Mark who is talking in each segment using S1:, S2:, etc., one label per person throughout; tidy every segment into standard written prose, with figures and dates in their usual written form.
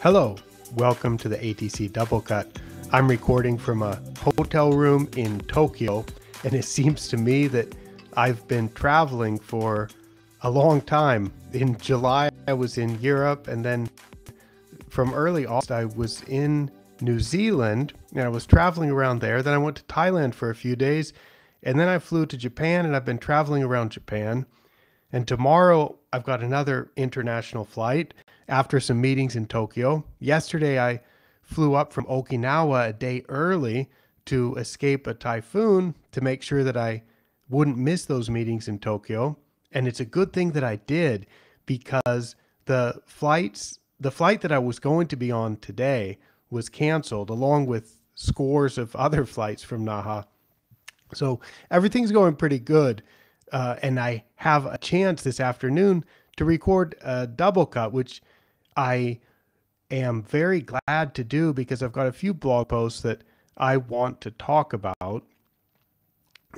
S1: Hello, welcome to the ATC Doublecut. I'm recording from a hotel room in Tokyo, and it seems to me that I've been traveling for a long time. In July, I was in Europe, and then from early August, I was in New Zealand, and I was traveling around there. Then I went to Thailand for a few days, and then I flew to Japan, and I've been traveling around Japan. And tomorrow, I've got another international flight after some meetings in Tokyo. Yesterday, I flew up from Okinawa a day early to escape a typhoon to make sure that I wouldn't miss those meetings in Tokyo. And it's a good thing that I did, because the flight that I was going to be on today was canceled, along with scores of other flights from Naha. So everything's going pretty good. And I have a chance this afternoon to record a double cut, which I am very glad to do, because I've got a few blog posts that I want to talk about,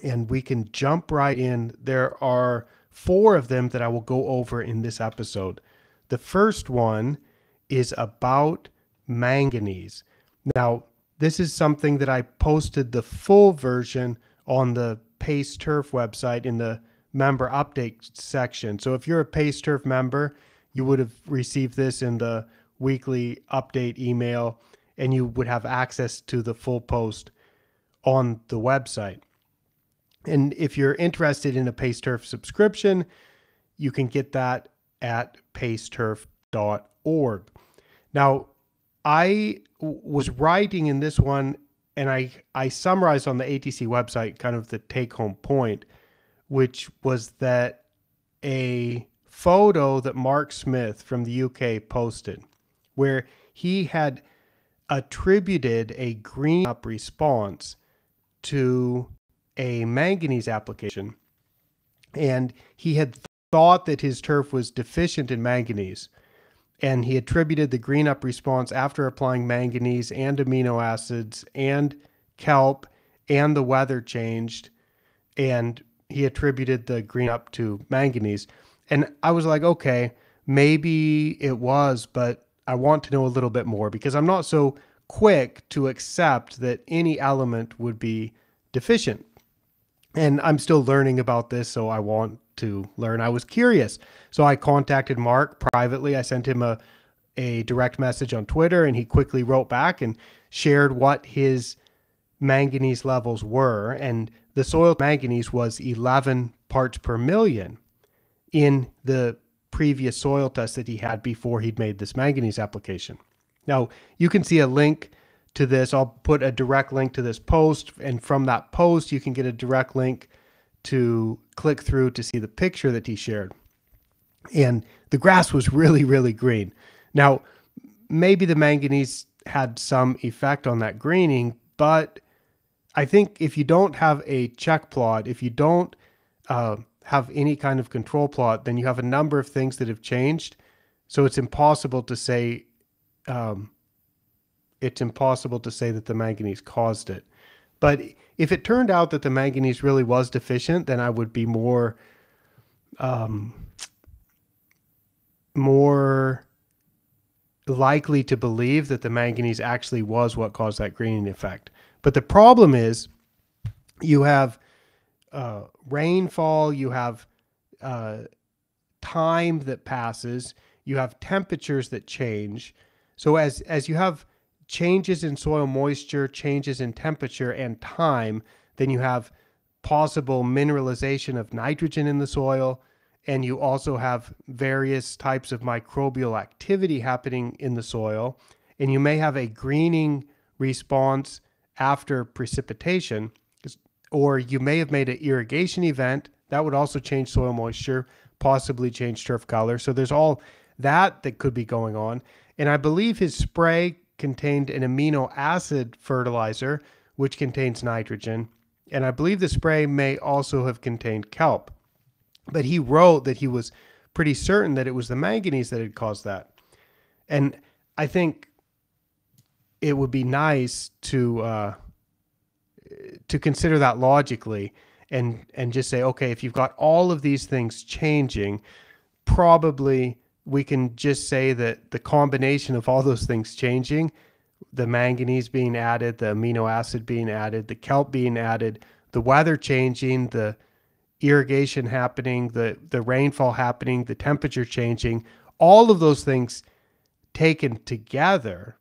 S1: and we can jump right in. There are 4 of them that I will go over in this episode. The first one is about manganese. Now, this is something that I posted the full version on the Pace Turf website in the member update section. So if you're a Pace Turf member, you would have received this in the weekly update email, and you would have access to the full post on the website. And if you're interested in a Pace Turf subscription, you can get that at paceturf.org. Now, I was writing in this one, and I summarized on the ATC website kind of the take-home point, which was that a photo that Mark Smith from the UK posted, where he had attributed a green up response to a manganese application, and he had thought that his turf was deficient in manganese, and he attributed the green up response after applying manganese and amino acids and kelp, and the weather changed, and he attributed the green up to manganese. And I was like, okay, maybe it was, but I want to know a little bit more, because I'm not so quick to accept that any element would be deficient. And I'm still learning about this, so I want to learn. I was curious. So I contacted Mark privately. I sent him a direct message on Twitter, and he quickly wrote back and shared what his manganese levels were. And the soil manganese was 11 parts per million in the previous soil test that he had before he'd made this manganese application. Now, you can see a link to this. I'll put a direct link to this post, and from that post, you can get a direct link to click through to see the picture that he shared. And the grass was really, really green. Now, maybe the manganese had some effect on that greening, but I think if you don't have a check plot, if you don't have any kind of control plot, then you have a number of things that have changed. So it's impossible to say that the manganese caused it. But if it turned out that the manganese really was deficient, then I would be more likely to believe that the manganese actually was what caused that greening effect. But the problem is, you have rainfall, you have time that passes, you have temperatures that change. So as you have changes in soil moisture, changes in temperature and time, then you have possible mineralization of nitrogen in the soil, and you also have various types of microbial activity happening in the soil, and you may have a greening response after precipitation, or you may have made an irrigation event that would also change soil moisture, possibly change turf color. So there's all that could be going on. And I believe his spray contained an amino acid fertilizer, which contains nitrogen. And I believe the spray may also have contained kelp. But he wrote that he was pretty certain that it was the manganese that had caused that. And I think it would be nice to consider that logically, and just say, okay, if you've got all of these things changing, probably we can just say that the combination of all those things changing, the manganese being added, the amino acid being added, the kelp being added, the weather changing, the irrigation happening, the rainfall happening, the temperature changing, all of those things taken together,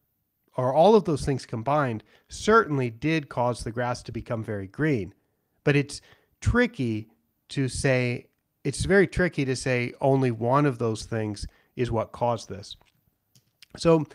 S1: or all of those things combined, certainly did cause the grass to become very green. But it's very tricky to say only one of those things is what caused this. So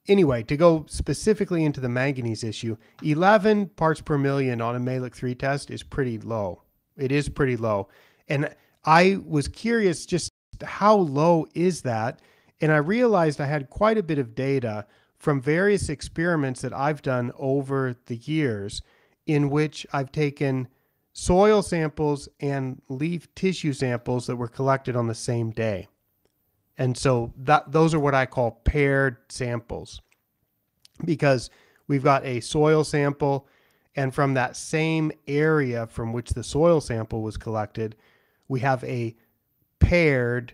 S1: anyway, to go specifically into the manganese issue, 11 parts per million on a Mehlich 3 test is pretty low. It is pretty low. And I was curious just how low is that? And I realized I had quite a bit of data from various experiments that I've done over the years in which I've taken soil samples and leaf tissue samples that were collected on the same day. And so those are what I call paired samples, because we've got a soil sample, and from that same area from which the soil sample was collected, we have a paired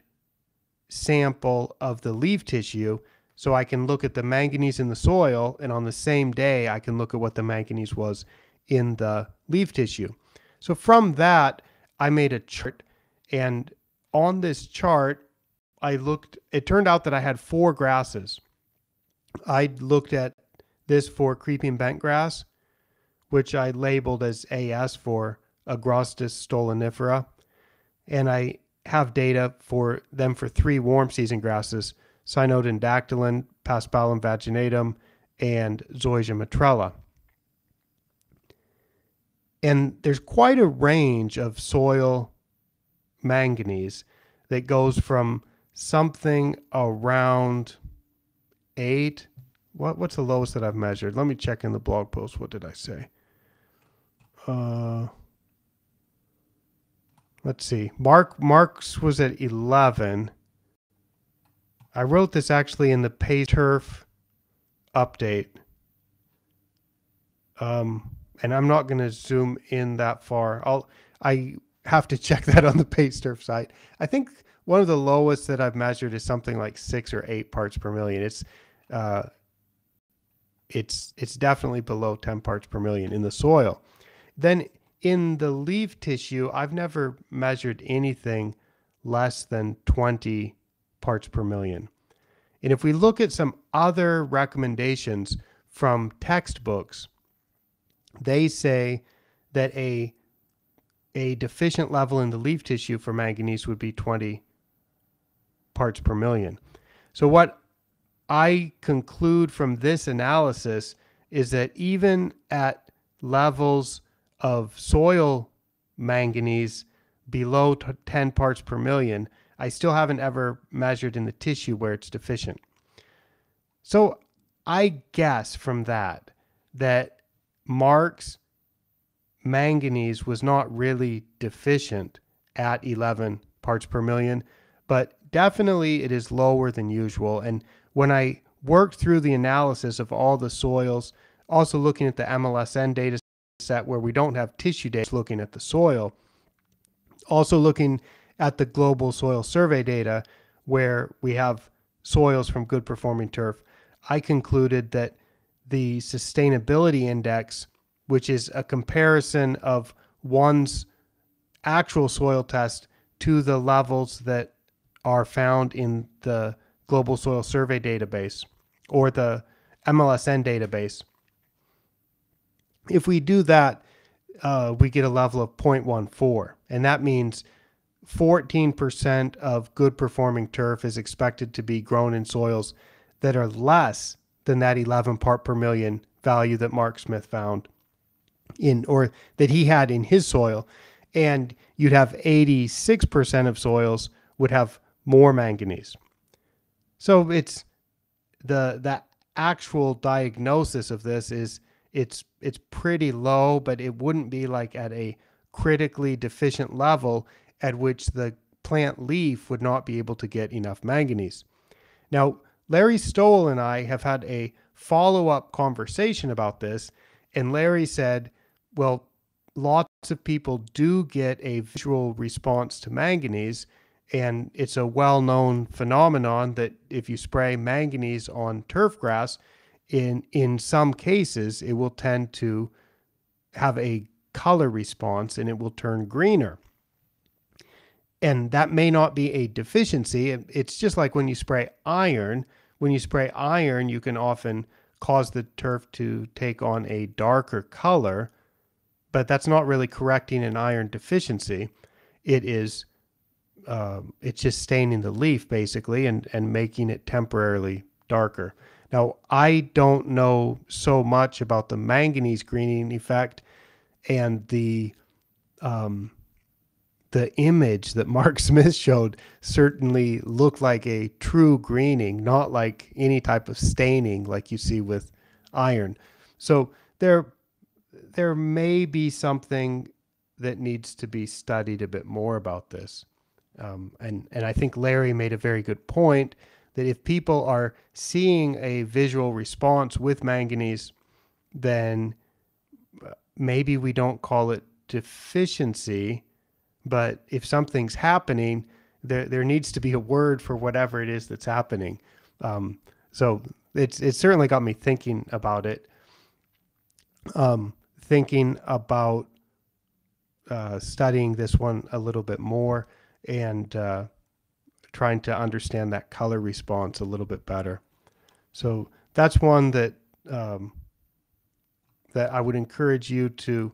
S1: sample of the leaf tissue. So I can look at the manganese in the soil, and on the same day, I can look at what the manganese was in the leaf tissue. So from that, I made a chart, and on this chart, it turned out that I had 4 grasses. I looked at this for creeping bentgrass, which I labeled as AS for Agrostis stolonifera. And I have data for them for 3 warm season grasses, Cynodon, Paspalum vaginatum, and Zoysia matrella. And there's quite a range of soil manganese that goes from something around 8. What's the lowest that I've measured? Let me check in the blog post. What did I say? Let's see. Mark's was at 11. I wrote this actually in the Pay Turf update. And I'm not going to zoom in that far. I have to check that on the Pay Turf site. I think one of the lowest that I've measured is something like 6 or 8 parts per million. It's definitely below 10 parts per million in the soil. Then in the leaf tissue, I've never measured anything less than 20 parts per million. And if we look at some other recommendations from textbooks, they say that a deficient level in the leaf tissue for manganese would be 20 parts per million. So what I conclude from this analysis is that even at levels of soil manganese below 10 parts per million, I still haven't ever measured in the tissue where it's deficient. So I guess from that Mark's manganese was not really deficient at 11 parts per million, but definitely it is lower than usual. And when I worked through the analysis of all the soils, also looking at the MLSN data set where we don't have tissue data, looking at the soil, also looking at the global soil survey data where we have soils from good performing turf, I concluded that the sustainability index, which is a comparison of one's actual soil test to the levels that are found in the global soil survey database or the MLSN database. If we do that, we get a level of 0.14, and that means 14% of good performing turf is expected to be grown in soils that are less than that 11 part per million value that Mark Smith found or that he had in his soil. And you'd have 86% of soils would have more manganese. So it's the actual diagnosis of this is it's pretty low, but it wouldn't be like at a critically deficient level at which the plant leaf would not be able to get enough manganese. Now, Larry Stoll and I have had a follow-up conversation about this, and Larry said, well, lots of people do get a visual response to manganese, And it's a well-known phenomenon that if you spray manganese on turfgrass, in some cases, it will tend to have a color response and it will turn greener. And that may not be a deficiency. It's just like when you spray iron. When you spray iron, you can often cause the turf to take on a darker color, but that's not really correcting an iron deficiency. It is it's just staining the leaf basically and making it temporarily darker. Now, I don't know so much about the manganese greening effect, and the image that Mark Smith showed certainly looked like a true greening, not like any type of staining like you see with iron. So there may be something that needs to be studied a bit more about this. And I think Larry made a very good point that if people are seeing a visual response with manganese, then maybe we don't call it deficiency, but if something's happening, there needs to be a word for whatever it is that's happening. So it's certainly got me thinking about it, thinking about studying this one a little bit more and trying to understand that color response a little bit better. So that's one that that I would encourage you to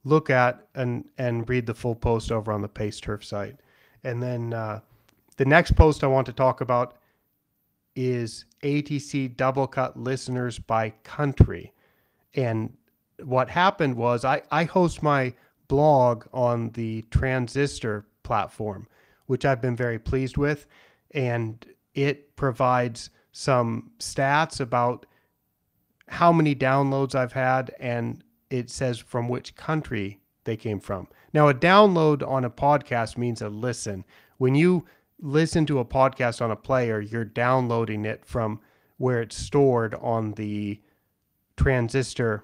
S1: look at and read the full post over on the Pace Turf site. And then the next post I want to talk about is ATC Doublecut listeners by country. And what happened was I host my blog on the Transistor platform, which I've been very pleased with. And it provides some stats about how many downloads I've had, and it says from which country they came from. Now, a download on a podcast means a listen. When you listen to a podcast on a player, you're downloading it from where it's stored on the Transistor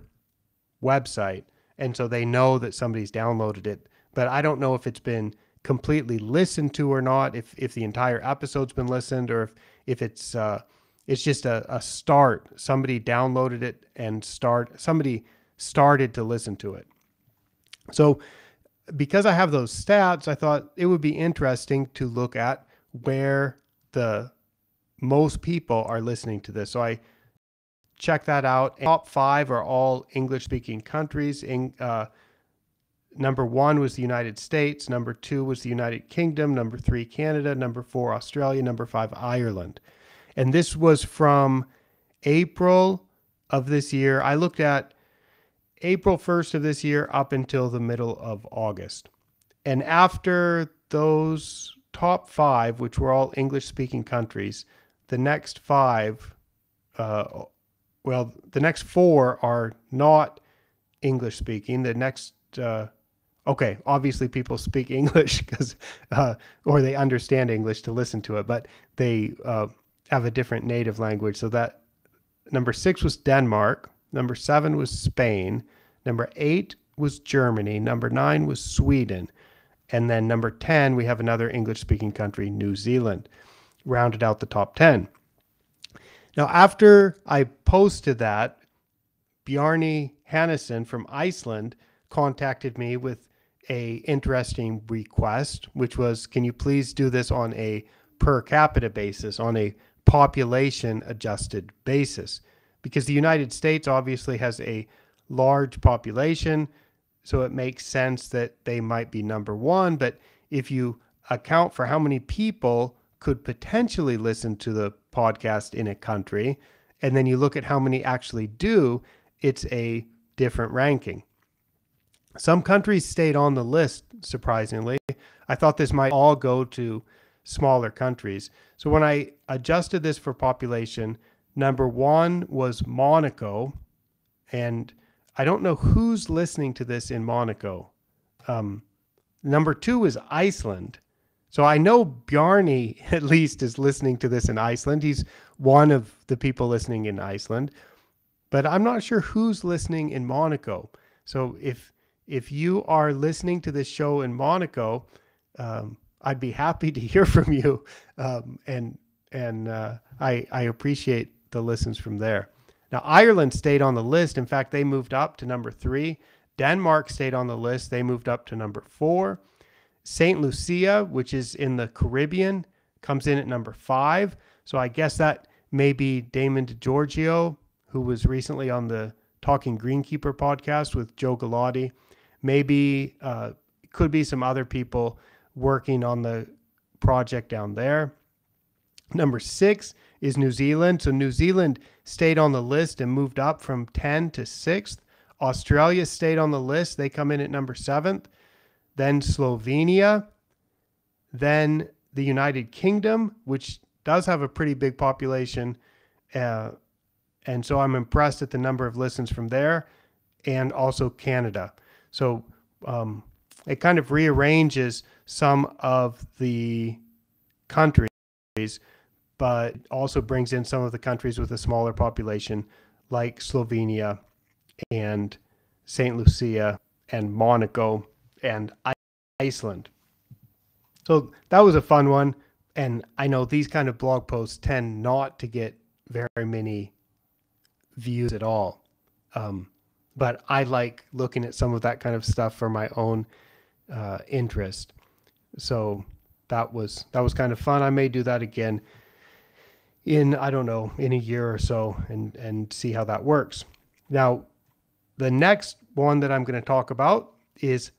S1: website. And so they know that somebody's downloaded it. But I don't know if it's been completely listened to or not, if the entire episode's been listened, or if it's just a start. Somebody downloaded it and somebody started to listen to it. So because I have those stats, I thought it would be interesting to look at where the most people are listening to this. So I checked that out. Top 5 are all English-speaking countries. Number 1 was the United States. Number 2 was the United Kingdom. Number 3, Canada. Number 4, Australia. Number 5, Ireland. And this was from April of this year. I looked at April 1st of this year up until the middle of August. And after those top 5, which were all English-speaking countries, the next 5, the next 4 are not English-speaking. The next, obviously people speak English because, or they understand English to listen to it, but they have a different native language. So that number 6 was Denmark. Number 7 was Spain. Number 8 was Germany. Number 9 was Sweden. And then number 10, we have another English-speaking country, New Zealand, rounded out the top 10. Now, after I posted that, Bjarni Hannesson from Iceland contacted me with a interesting request, which was, can you please do this on a per capita basis, on a population adjusted basis? Because the United States obviously has a large population, so it makes sense that they might be number 1. But if you account for how many people could potentially listen to the podcast in a country, and then you look at how many actually do, it's a different ranking. Some countries stayed on the list, surprisingly. I thought this might all go to smaller countries. So when I adjusted this for population, number 1 was Monaco, and I don't know who's listening to this in Monaco. Number 2 is Iceland. So I know Bjarni at least is listening to this in Iceland. He's one of the people listening in Iceland, but I'm not sure who's listening in Monaco. So if you are listening to this show in Monaco, I'd be happy to hear from you. I appreciate the listens from there. Now, Ireland stayed on the list. In fact, they moved up to number 3. Denmark stayed on the list. They moved up to number 4. St. Lucia, which is in the Caribbean, comes in at number 5. So I guess that may be Damon DeGiorgio, who was recently on the Talking Greenkeeper podcast with Joe Galati. Maybe could be some other people working on the project down there. Number 6 is New Zealand. So New Zealand stayed on the list and moved up from 10 to 6th. Australia stayed on the list. They come in at number 7th. Then Slovenia. Then the United Kingdom, which does have a pretty big population. And so I'm impressed at the number of listens from there. And also Canada. So it kind of rearranges some of the countries, but also brings in some of the countries with a smaller population like Slovenia and St. Lucia and Monaco and Iceland. So that was a fun one. And I know these kind of blog posts tend not to get very many views at all. But I like looking at some of that kind of stuff for my own interest. So that was kind of fun. I may do that again in a year or so and see how that works. Now, the next one that I'm going to talk about is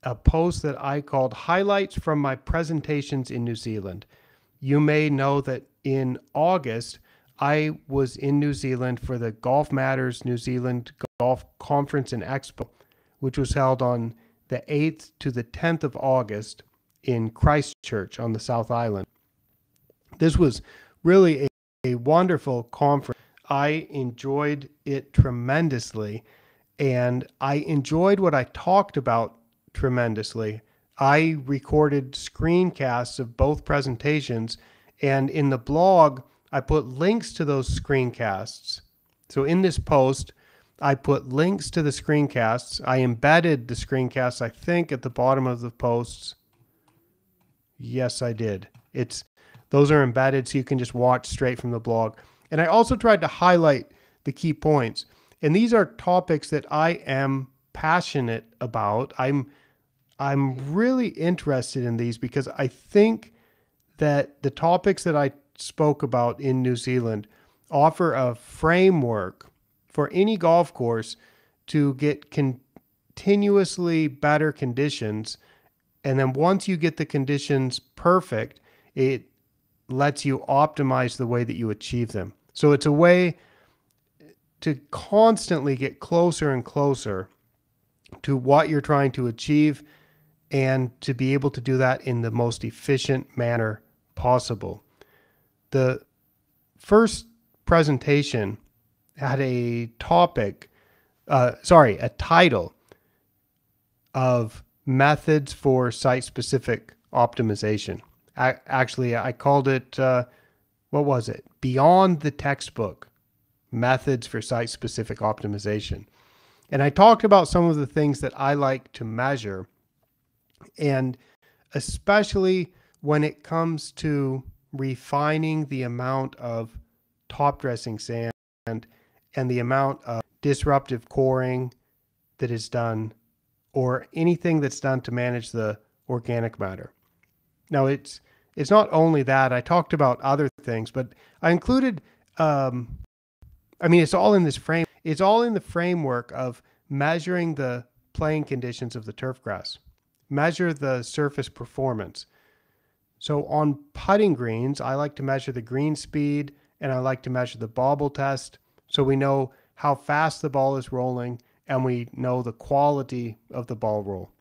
S1: a post that I called Highlights from My Presentations in New Zealand. You may know that in August, I was in New Zealand for the Golf Matters New Zealand Golf Conference and Expo, which was held on the 8th to the 10th of August in Christchurch on the South Island. This was really a wonderful conference. I enjoyed it tremendously, and I enjoyed what I talked about tremendously. I recorded screencasts of both presentations, and in the blog, I put links to those screencasts. So in this post, I put links to the screencasts. I embedded the screencasts, I think, at the bottom of the posts. Yes, I did. Those are embedded, so you can just watch straight from the blog. And I also tried to highlight the key points. And these are topics that I am passionate about. I'm really interested in these because I think that the topics that I spoke about in New Zealand offer a framework for any golf course to get continuously better conditions. And then once you get the conditions perfect, it lets you optimize the way that you achieve them. So it's a way to constantly get closer and closer to what you're trying to achieve and to be able to do that in the most efficient manner possible. The first presentation had a title of Methods for Site-Specific Optimization. Actually, I called it, Beyond the Textbook, Methods for Site-Specific Optimization. And I talked about some of the things that I like to measure, and especially when it comes to refining the amount of top dressing sand and the amount of disruptive coring that is done, or anything that's done to manage the organic matter. Now, it's not only that. I talked about other things, but I included, it's all in this frame. It's all in the framework of measuring the playing conditions of the turfgrass, measure the surface performance. So on putting greens, I like to measure the green speed, and I like to measure the bobble test, so we know how fast the ball is rolling and we know the quality of the ball roll.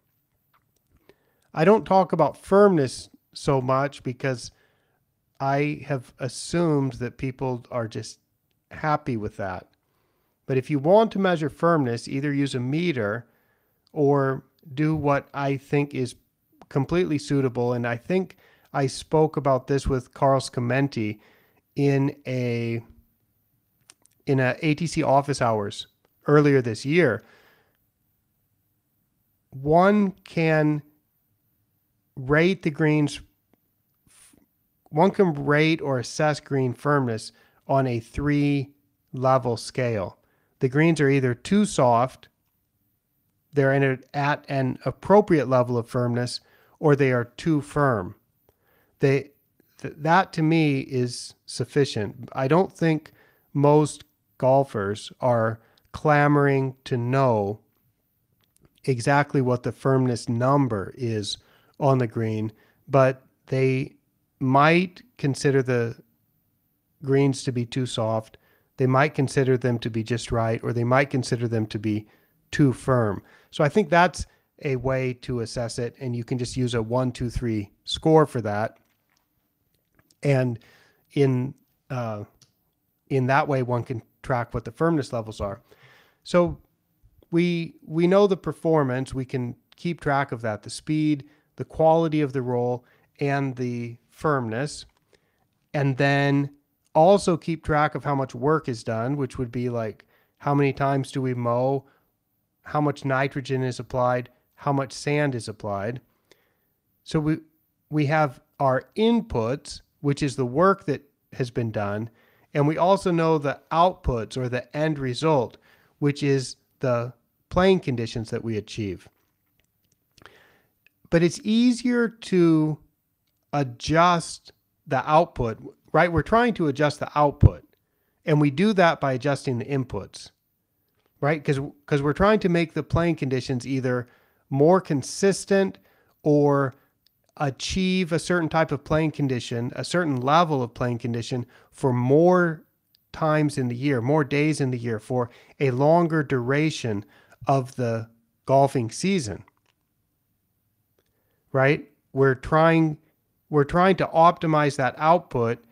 S1: I don't talk about firmness so much because I have assumed that people are just happy with that. But if you want to measure firmness, either use a meter or do what I think is completely suitable. And I think I spoke about this with Carl Scamenti in a ATC office hours earlier this year. One can rate the greens one can rate or assess green firmness on a 3-level scale. The greens are either too soft, they're at an appropriate level of firmness, or they are too firm. That to me is sufficient. I don't think most golfers are clamoring to know exactly what the firmness number is on the green, but they might consider the greens to be too soft. They might consider them to be just right, or they might consider them to be too firm. So I think that's a way to assess it, and you can just use a 1, 2, 3 score for that. And in that way, one can track what the firmness levels are. So we know the performance. We can keep track of that, the speed, the quality of the roll, and the firmness. And then also keep track of how much work is done, which would be like how many times do we mow, how much nitrogen is applied, how much sand is applied. So we have our inputs, which is the work that has been done, and we also know the outputs, or the end result, which is the playing conditions that we achieve. But it's easier to adjust the output, right? We're trying to adjust the output, and we do that by adjusting the inputs, right? Because we're trying to make the playing conditions either more consistent or achieve a certain type of playing condition, a certain level of playing condition for more times in the year, more days in the year, for a longer duration of the golfing season, right? We're trying to optimize that output,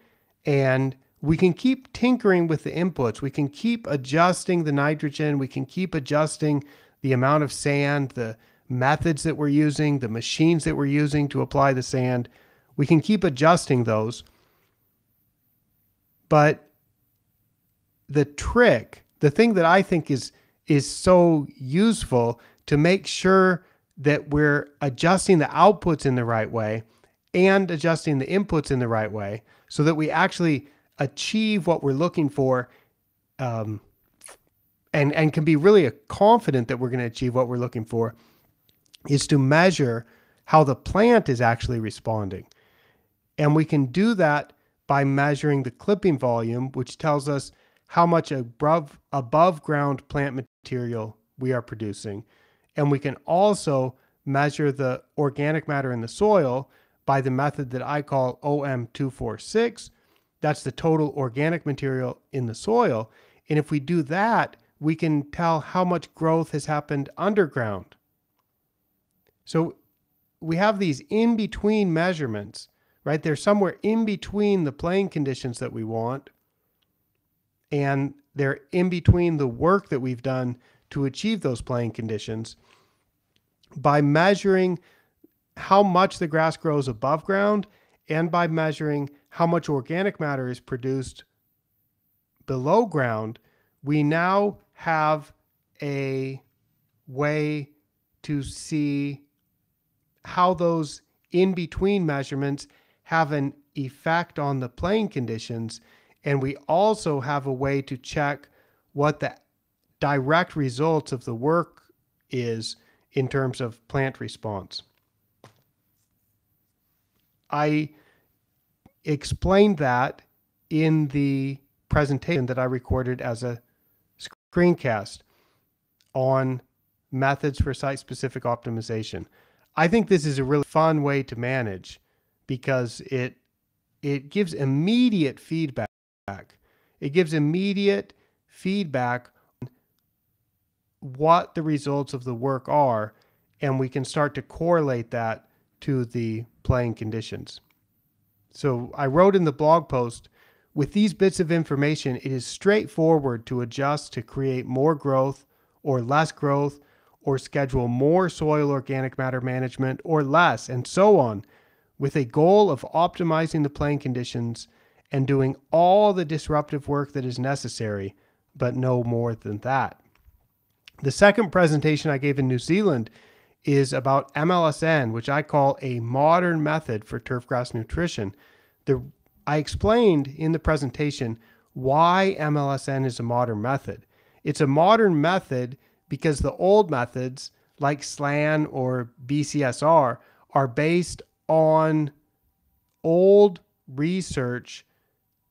S1: and we can keep tinkering with the inputs. We can keep adjusting the nitrogen. We can keep adjusting the amount of sand, the methods that we're using, the machines that we're using to apply the sand. We can keep adjusting those. But the trick, the thing that I think is so useful to make sure that we're adjusting the outputs in the right way and adjusting the inputs in the right way, so that we actually achieve what we're looking for, and can be really confident that we're going to achieve what we're looking for, is to measure how the plant is actually responding. And we can do that by measuring the clipping volume, which tells us how much above ground plant material we are producing. And we can also measure the organic matter in the soil by the method that I call OM246. That's the total organic material in the soil. And if we do that, we can tell how much growth has happened underground. So we have these in-between measurements, right? They're somewhere in between the playing conditions that we want, and they're in between the work that we've done to achieve those playing conditions. By measuring how much the grass grows above ground, and by measuring how much organic matter is produced below ground, we now have a way to see how those in-between measurements have an effect on the playing conditions. And we also have a way to check what the direct results of the work is in terms of plant response. I explained that in the presentation that I recorded as a screencast on methods for site-specific optimization. I think this is a really fun way to manage, because it gives immediate feedback. It gives immediate feedback on what the results of the work are, and we can start to correlate that to the playing conditions. So I wrote in the blog post, with these bits of information, it is straightforward to adjust to create more growth or less growth, or schedule more soil organic matter management or less, and so on, with a goal of optimizing the playing conditions and doing all the disruptive work that is necessary, but no more than that. The second presentation I gave in New Zealand is about MLSN, which I call a modern method for turfgrass nutrition the I explained in the presentation why MLSN is a modern method. It's a modern method because the old methods like SLAN or BCSR are based on old research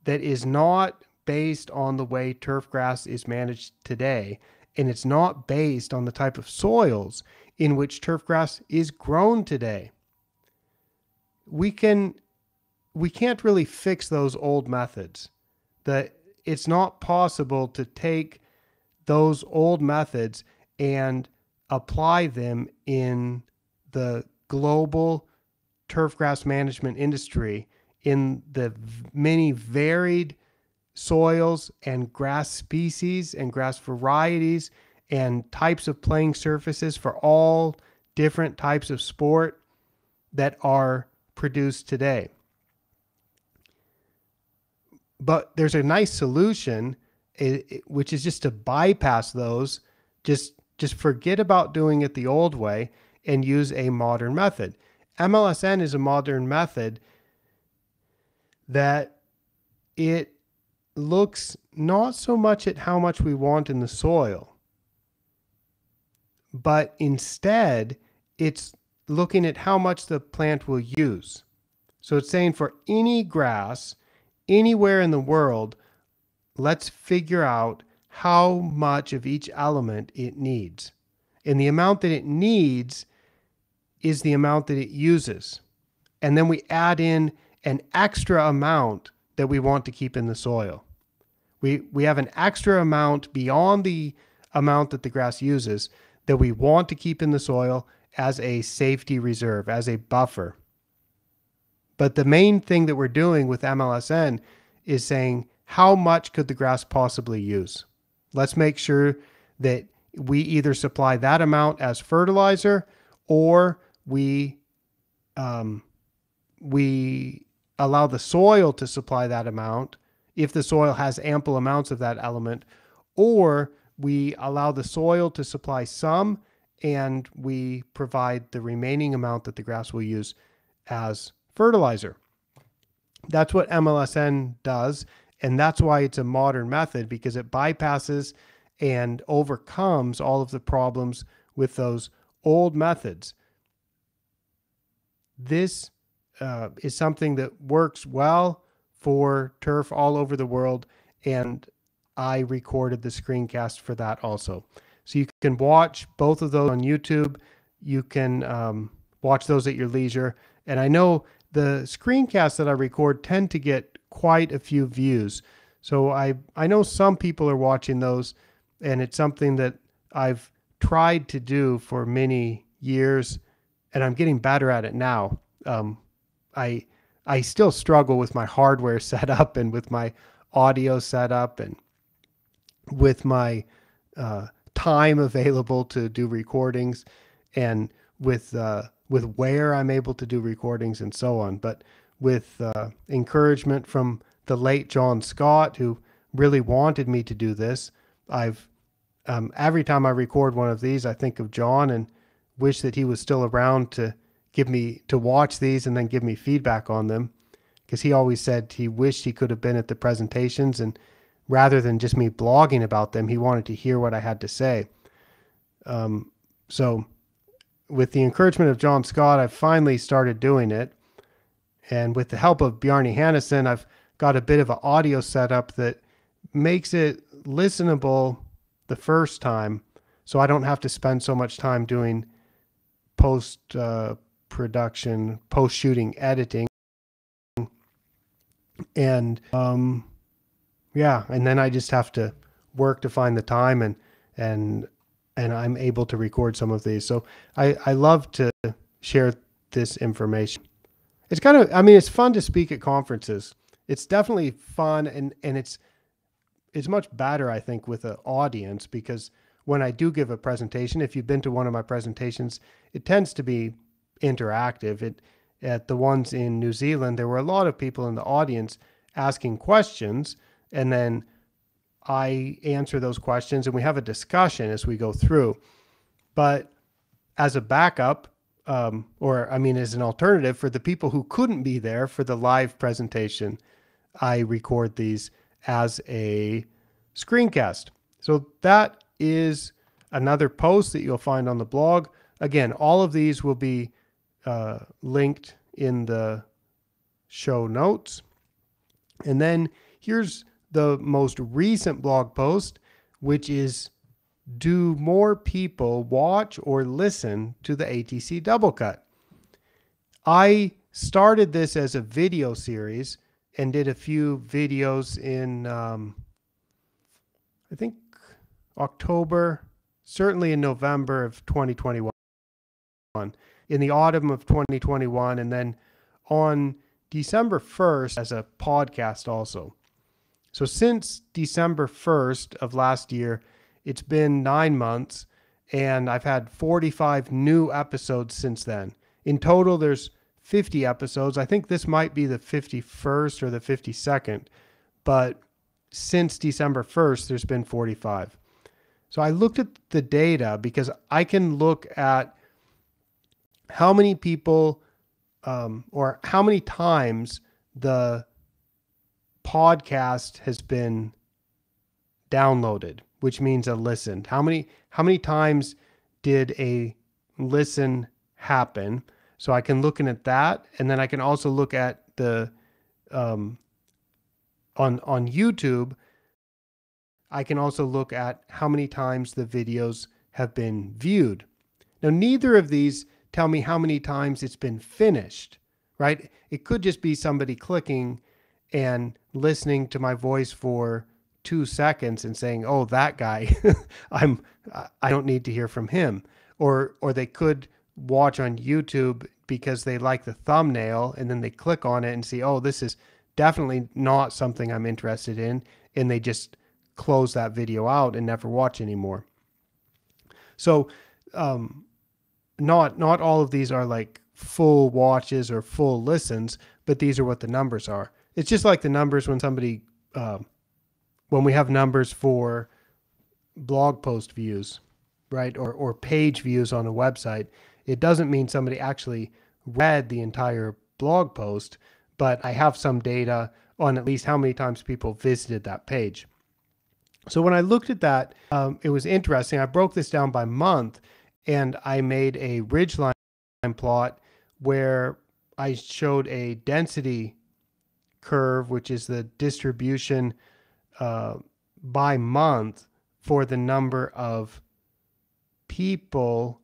S1: that is not based on the way turfgrass is managed today. And it's not based on the type of soils in which turfgrass is grown today. We can't really fix those old methods. It's not possible to take those old methods and apply them in the global turfgrass management industry in the many varied soils and grass species and grass varieties and types of playing surfaces for all different types of sport that are produced today. But there's a nice solution, which is just to bypass those, just forget about doing it the old way and use a modern method. MLSN is a modern method that it looks not so much at how much we want in the soil, but instead it's looking at how much the plant will use. So it's saying for any grass anywhere in the world, let's figure out how much of each element it needs. And the amount that it needs is the amount that it uses. And then we add in an extra amount that we want to keep in the soil. We have an extra amount beyond the amount that the grass uses that we want to keep in the soil as a safety reserve, as a buffer. But the main thing that we're doing with MLSN is saying, how much could the grass possibly use? Let's make sure that we either supply that amount as fertilizer, or we allow the soil to supply that amount if the soil has ample amounts of that element, or we allow the soil to supply some and we provide the remaining amount that the grass will use as fertilizer. That's what MLSN does, and that's why it's a modern method, because it bypasses and overcomes all of the problems with those old methods. This is something that works well for turf all over the world, and I recorded the screencast for that also. So you can watch both of those on YouTube. You can watch those at your leisure. And I know the screencasts that I record tend to get quite a few views. So I know some people are watching those, and it's something that I've tried to do for many years, and I'm getting better at it now. I still struggle with my hardware setup and with my audio setup and with my time available to do recordings and with where I'm able to do recordings and so on. But with encouragement from the late John Scott, who really wanted me to do this, I've every time I record one of these, I think of John and wish that he was still around to watch these and then give me feedback on them, because he always said he wished he could have been at the presentations, and rather than just me blogging about them, he wanted to hear what I had to say. So with the encouragement of John Scott, I've finally started doing it. And with the help of Bjarne Hannesen, I've got a bit of an audio setup that makes it listenable the first time, so I don't have to spend so much time doing post-production, post-shooting editing. And yeah, and then I just have to work to find the time, and I'm able to record some of these. So I love to share this information. It's kind of, I mean, it's fun to speak at conferences. It's definitely fun, and it's much better, I think, with an audience, because when I do give a presentation, if you've been to one of my presentations, it tends to be interactive. At the ones in New Zealand, there were a lot of people in the audience asking questions, and then I answer those questions and we have a discussion as we go through. But as a backup, or I mean, as an alternative for the people who couldn't be there for the live presentation, I record these as a screencast. So that is another post that you'll find on the blog. Again, all of these will be linked in the show notes. And then here's the most recent blog post, which is, do more people watch or listen to the ATC Doublecut? I started this as a video series and did a few videos in, I think, October, certainly in November of 2021, in the autumn of 2021, and then on December 1st as a podcast also. So since December 1st of last year, it's been 9 months, and I've had 45 new episodes since then. In total, there's 50 episodes. I think this might be the 51st or the 52nd, but since December 1st, there's been 45. So I looked at the data because I can look at how many people or how many times the podcast has been downloaded, which means a listened. How many times did a listen happen? So I can look at that, and then I can also look at the on YouTube. I can also look at how many times the videos have been viewed. Now, neither of these tell me how many times it's been finished, right? It could just be somebody clicking and listening to my voice for 2 seconds and saying, "Oh, that guy, I don't need to hear from him." Or they could watch on YouTube because they like the thumbnail, and then they click on it and see, "Oh, this is definitely not something I'm interested in," and they just close that video out and never watch anymore. So not all of these are like full watches or full listens, but these are what the numbers are. It's just like the numbers when somebody when we have numbers for blog post views, right? Or page views on a website. It doesn't mean somebody actually read the entire blog post, but I have some data on at least how many times people visited that page. So when I looked at that, it was interesting. I broke this down by month, and I made a ridgeline plot where I showed a density curve, which is the distribution by month for the number of people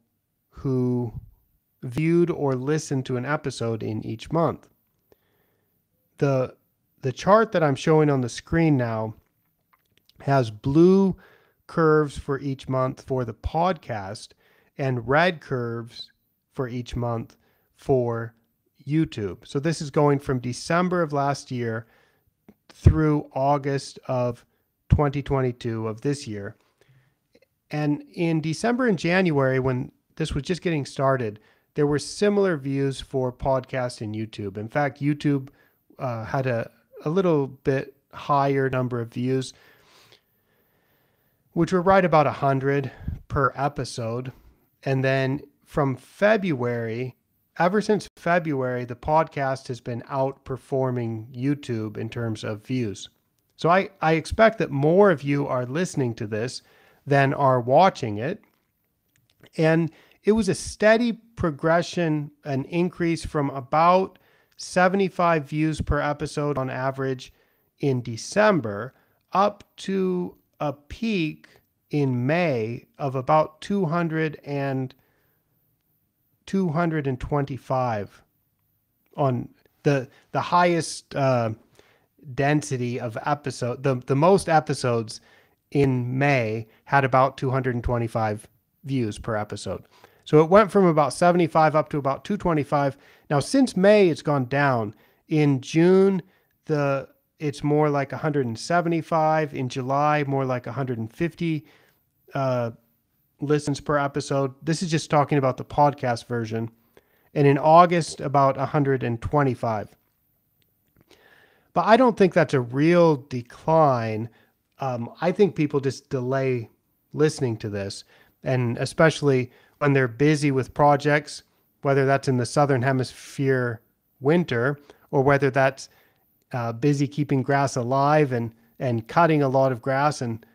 S1: who viewed or listened to an episode in each month. The chart that I'm showing on the screen now has blue curves for each month for the podcast and red curves for each month for YouTube. So this is going from December of last year through August of 2022 of this year. And in December and January, when this was just getting started, there were similar views for podcast and YouTube. In fact, YouTube had a little bit higher number of views, which were right about 100 per episode. And then from February, ever since February, the podcast has been outperforming YouTube in terms of views. So I expect that more of you are listening to this than are watching it. And it was a steady progression, an increase from about 75 views per episode on average in December up to a peak in May of about 225 on the highest density of episode. The most episodes in May had about 225 views per episode. So it went from about 75 up to about 225. Now, since May, it's gone down. In June, it's more like 175. In July, more like 150 listens per episode. This is just talking about the podcast version. And in August, about 125. But I don't think that's a real decline. I think people just delay listening to this. And especially when they're busy with projects, whether that's in the Southern Hemisphere winter or whether that's busy keeping grass alive and cutting a lot of grass and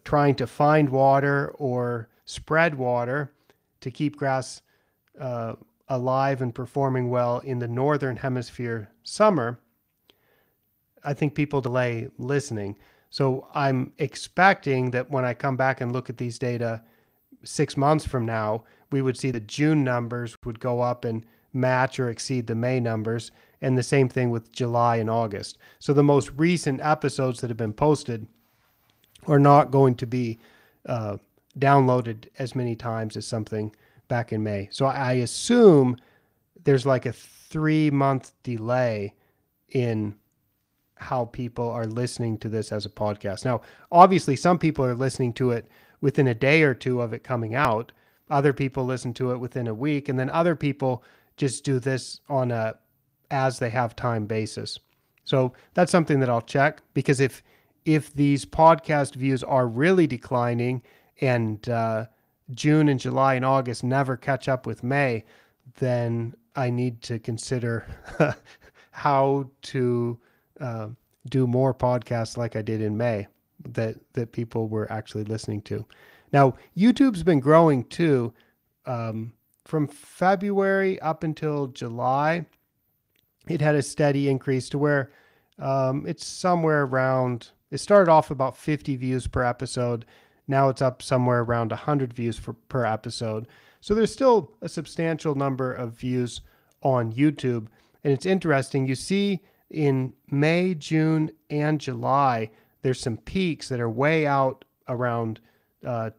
S1: trying to find water or spread water to keep grass alive and performing well in the Northern Hemisphere summer, I think people delay listening. So I'm expecting that when I come back and look at these data 6 months from now, we would see the June numbers would go up and match or exceed the May numbers, and the same thing with July and August. So the most recent episodes that have been posted are not going to be downloaded as many times as something back in May. So I assume there's like a 3-month delay in how people are listening to this as a podcast. Now, obviously, some people are listening to it within a day or two of it coming out. Other people listen to it within a week, and then other people just do this on a as they have time basis. So that's something that I'll check, because if these podcast views are really declining and June and July and August never catch up with May, then I need to consider how to do more podcasts like I did in May that people were actually listening to. Now, YouTube's been growing too. From February up until July, it had a steady increase to where it's somewhere around, it started off about 50 views per episode. Now it's up somewhere around 100 views per episode. So there's still a substantial number of views on YouTube. And it's interesting, you see in May, June, and July, there's some peaks that are way out around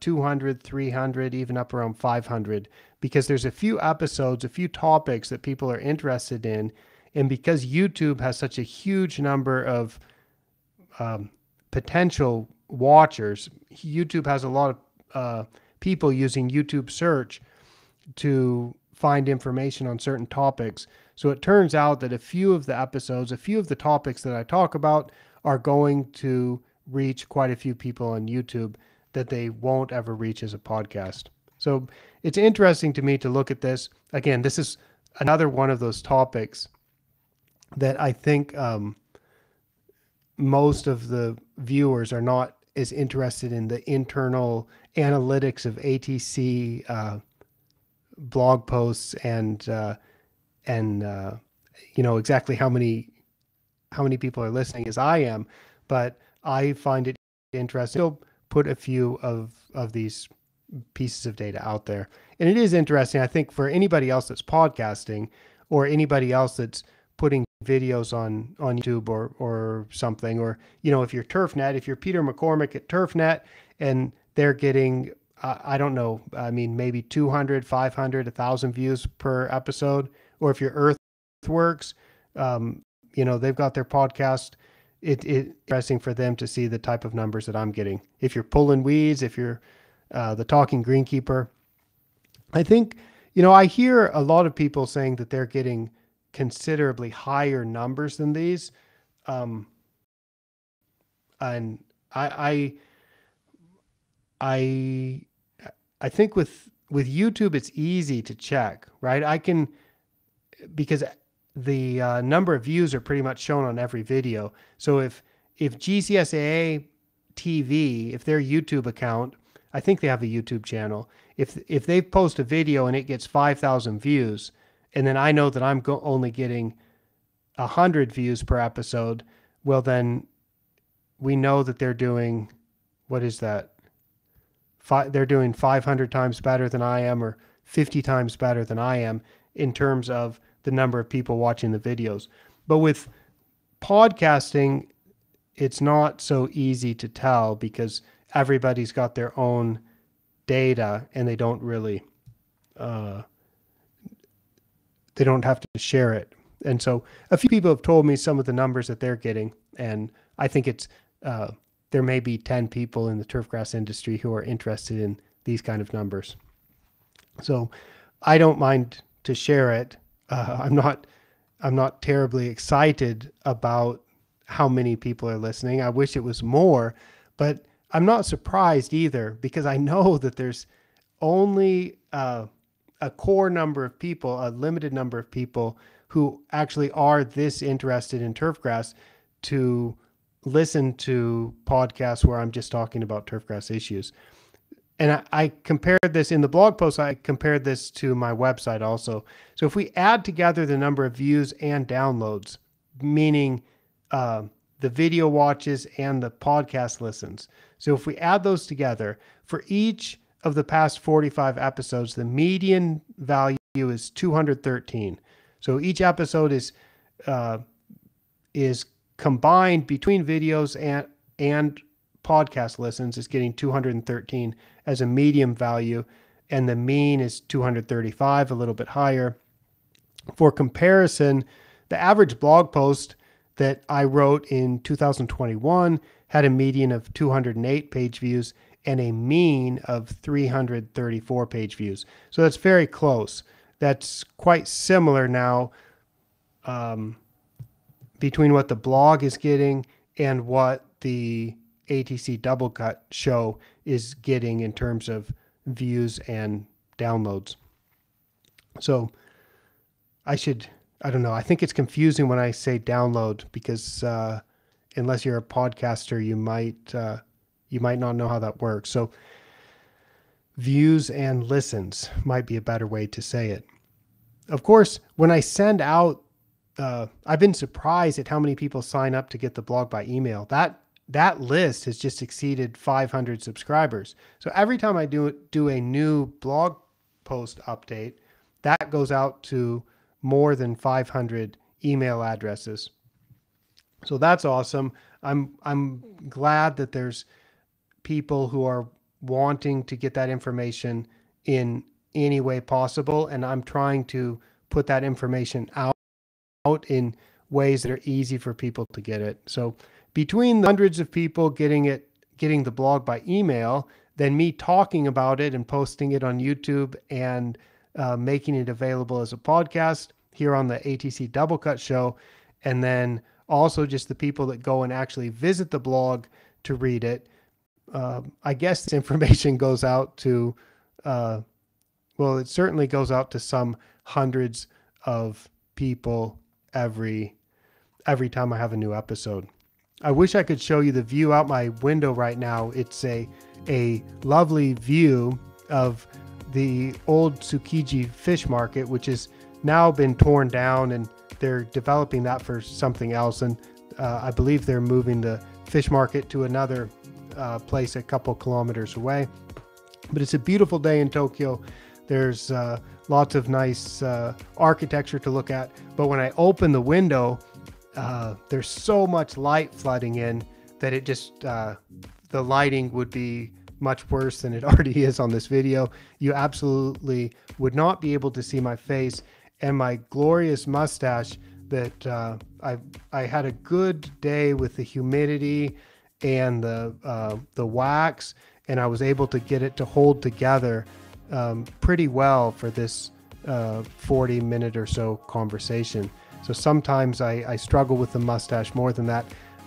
S1: 200, 300, even up around 500, because there's a few episodes, a few topics that people are interested in. And because YouTube has such a huge number of potential watchers, YouTube has a lot of people using YouTube search to find information on certain topics. So it turns out that a few of the episodes, a few of the topics that I talk about are going to reach quite a few people on YouTube that they won't ever reach as a podcast. So it's interesting to me to look at this. Again, this is another one of those topics that I think most of the viewers are not as interested in the internal analytics of ATC blog posts and exactly how many people are listening as I am, but I find it interesting. Still put a few of these pieces of data out there, and it is interesting. I think for anybody else that's podcasting or anybody else that's putting videos on YouTube or something, or if you're TurfNet, if you're Peter McCormick at TurfNet and they're getting I don't know, I mean, maybe 200, 500, 1,000 views per episode. Or if you're Earthworks, they've got their podcast. It's interesting for them to see the type of numbers that I'm getting. If you're pulling weeds, if you're the Talking Greenkeeper, I think, I hear a lot of people saying that they're getting considerably higher numbers than these. And I think with YouTube, it's easy to check, right? Because the number of views are pretty much shown on every video. So if GCSAA TV, if their YouTube account, I think they have a YouTube channel, if they post a video and it gets 5,000 views, and then I know that I'm only getting 100 views per episode, well, then we know that they're doing, what is that? They're doing 500 times better than I am, or 50 times better than I am in terms of the number of people watching the videos. But with podcasting, it's not so easy to tell because everybody's got their own data and they don't really, they don't have to share it. And so a few people have told me some of the numbers that they're getting, and I think it's, there may be 10 people in the turfgrass industry who are interested in these kind of numbers. So I don't mind to share it. I'm not terribly excited about how many people are listening. I wish it was more, but I'm not surprised either, because I know that there's only a a core number of people, a limited number of people who actually are this interested in turfgrass to listen to podcasts where I'm just talking about turfgrass issues. And I compared this in the blog post, I compared this to my website also. So if we add together the number of views and downloads, meaning the video watches and the podcast listens. So if we add those together, for each of the past 45 episodes, the median value is 213. So each episode is combined between videos and podcast listens is getting 213 as a medium value, and the mean is 235, a little bit higher. For comparison, the average blog post that I wrote in 2021 had a median of 208 page views and a mean of 334 page views. So that's very close. That's quite similar now between what the blog is getting and what the ATC Doublecut show is getting in terms of views and downloads. So I don't know. I think it's confusing when I say download because unless you're a podcaster, you might not know how that works. So views and listens might be a better way to say it. Of course, when I send out, I've been surprised at how many people sign up to get the blog by email. That list has just exceeded 500 subscribers. So every time I do a new blog post update, that goes out to more than 500 email addresses. So that's awesome. I'm glad that there's people who are wanting to get that information in any way possible, and I'm trying to put that information out in ways that are easy for people to get it. So between the hundreds of people getting the blog by email, then me talking about it and posting it on YouTube and making it available as a podcast here on the ATC Doublecut show, and then also just the people that go and actually visit the blog to read it. I guess this information goes out to, it certainly goes out to some hundreds of people every time I have a new episode. I wish I could show you the view out my window right now. It's a lovely view of the old Tsukiji fish market, which has now been torn down, and they're developing that for something else. And I believe they're moving the fish market to another place a couple kilometers away. But it's a beautiful day in Tokyo. There's lots of nice architecture to look at. But when I open the window, there's so much light flooding in that it just, the lighting would be much worse than it already is on this video. You absolutely would not be able to see my face and my glorious mustache that I had a good day with the humidity and the wax, and I was able to get it to hold together pretty well for this 40-minute or so conversation. So sometimes I struggle with the mustache more than that.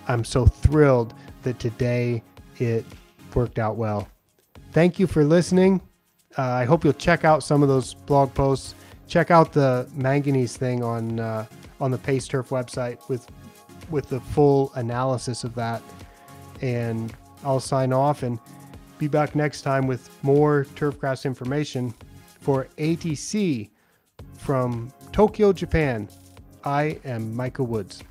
S1: I'm so thrilled that today it worked out well. Thank you for listening. I hope you'll check out some of those blog posts. Check out the manganese thing on the Pace Turf website with the full analysis of that. And I'll sign off and be back next time with more turfgrass information for ATC from Tokyo, Japan. I am Micah Woods.